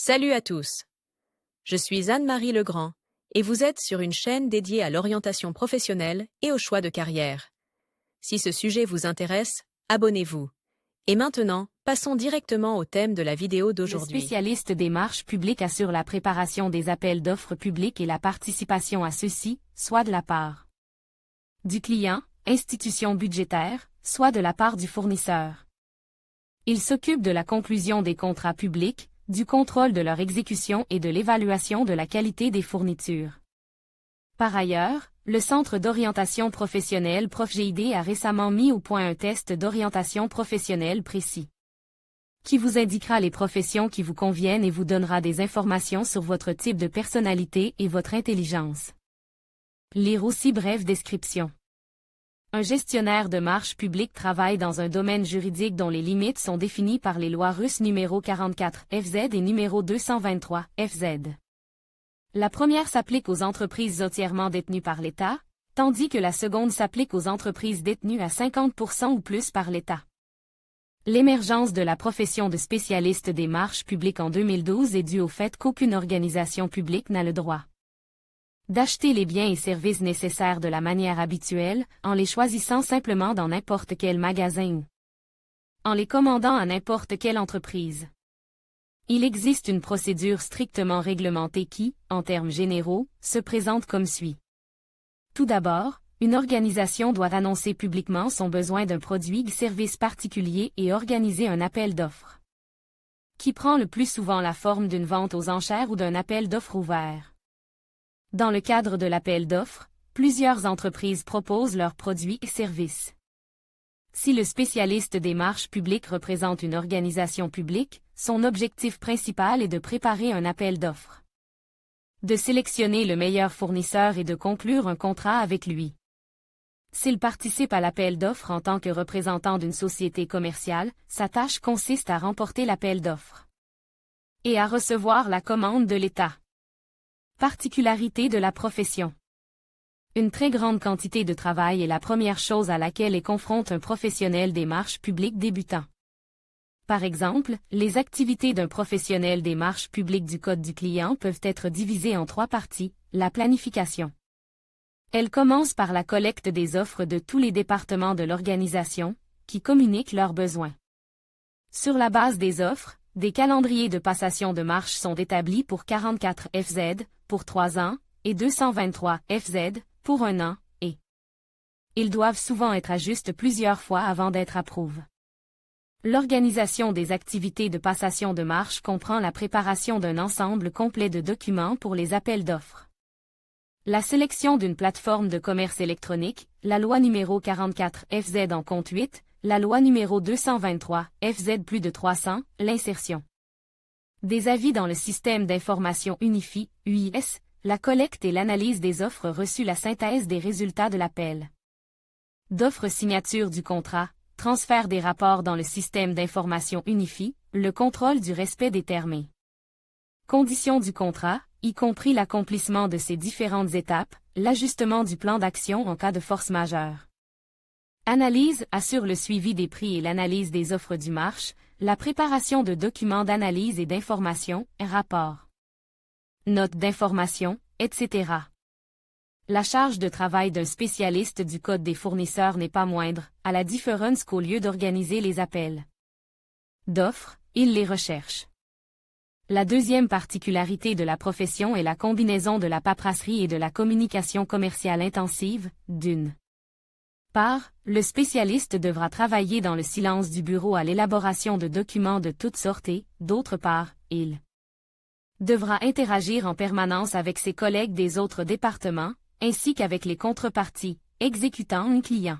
Salut à tous. Je suis Anne-Marie Legrand et vous êtes sur une chaîne dédiée à l'orientation professionnelle et au choix de carrière. Si ce sujet vous intéresse, abonnez-vous. Et maintenant, passons directement au thème de la vidéo Le d'aujourd'hui. spécialiste des marches publiques assure la préparation des appels d'offres publics et la participation à ceux-ci, soit de la part du client, institution budgétaire, soit de la part du fournisseur. Il s'occupe de la conclusion des contrats publics, du contrôle de leur exécution et de l'évaluation de la qualité des fournitures. Par ailleurs, le Centre d'orientation professionnelle ProfGID a récemment mis au point un test d'orientation professionnelle précis, qui vous indiquera les professions qui vous conviennent et vous donnera des informations sur votre type de personnalité et votre intelligence. Lire aussi brève description. Un gestionnaire de marche publique travaille dans un domaine juridique dont les limites sont définies par les lois russes numéro 44 FZ et numéro 223 FZ. La première s'applique aux entreprises entièrement détenues par l'État, tandis que la seconde s'applique aux entreprises détenues à 50% ou plus par l'État. L'émergence de la profession de spécialiste des marches publiques en 2012 est due au fait qu'aucune organisation publique n'a le droit d'acheter les biens et services nécessaires de la manière habituelle, en les choisissant simplement dans n'importe quel magasin ou en les commandant à n'importe quelle entreprise. Il existe une procédure strictement réglementée qui, en termes généraux, se présente comme suit. Tout d'abord, une organisation doit annoncer publiquement son besoin d'un produit ou service particulier et organiser un appel d'offres, qui prend le plus souvent la forme d'une vente aux enchères ou d'un appel d'offres ouvert. Dans le cadre de l'appel d'offres, plusieurs entreprises proposent leurs produits et services. Si le spécialiste des marches publiques représente une organisation publique, son objectif principal est de préparer un appel d'offres, de sélectionner le meilleur fournisseur et de conclure un contrat avec lui. S'il participe à l'appel d'offres en tant que représentant d'une société commerciale, sa tâche consiste à remporter l'appel d'offres et à recevoir la commande de l'État. Particularité de la profession. Une très grande quantité de travail est la première chose à laquelle est confronté un professionnel des marches publiques débutant. Par exemple, les activités d'un professionnel des marches publiques du Code du client peuvent être divisées en 3 parties. La planification. Elle commence par la collecte des offres de tous les départements de l'organisation, qui communiquent leurs besoins. Sur la base des offres, des calendriers de passation de marche sont établis pour 44 FZ, pour 3 ans, et 223 FZ, pour 1 an, et ils doivent souvent être ajustés plusieurs fois avant d'être approuvés. L'organisation des activités de passation de marche comprend la préparation d'un ensemble complet de documents pour les appels d'offres, la sélection d'une plateforme de commerce électronique, la loi numéro 44 FZ en compte 8, la loi numéro 223 FZ plus de 300, l'insertion des avis dans le système d'information unifié, UIS, la collecte et l'analyse des offres reçues, la synthèse des résultats de l'appel d'offres, signature du contrat, transfert des rapports dans le système d'information unifié, le contrôle du respect des termes, conditions du contrat, y compris l'accomplissement de ces différentes étapes, l'ajustement du plan d'action en cas de force majeure. Analyse, assure le suivi des prix et l'analyse des offres du marché, la préparation de documents d'analyse et d'information, rapports, notes d'information, etc. La charge de travail d'un spécialiste du code des fournisseurs n'est pas moindre, à la différence qu'au lieu d'organiser les appels d'offres, il les recherche. La deuxième particularité de la profession est la combinaison de la paperasserie et de la communication commerciale intensive, d'une part, le spécialiste devra travailler dans le silence du bureau à l'élaboration de documents de toutes sortes et, d'autre part, il devra interagir en permanence avec ses collègues des autres départements, ainsi qu'avec les contreparties, exécutants et clients.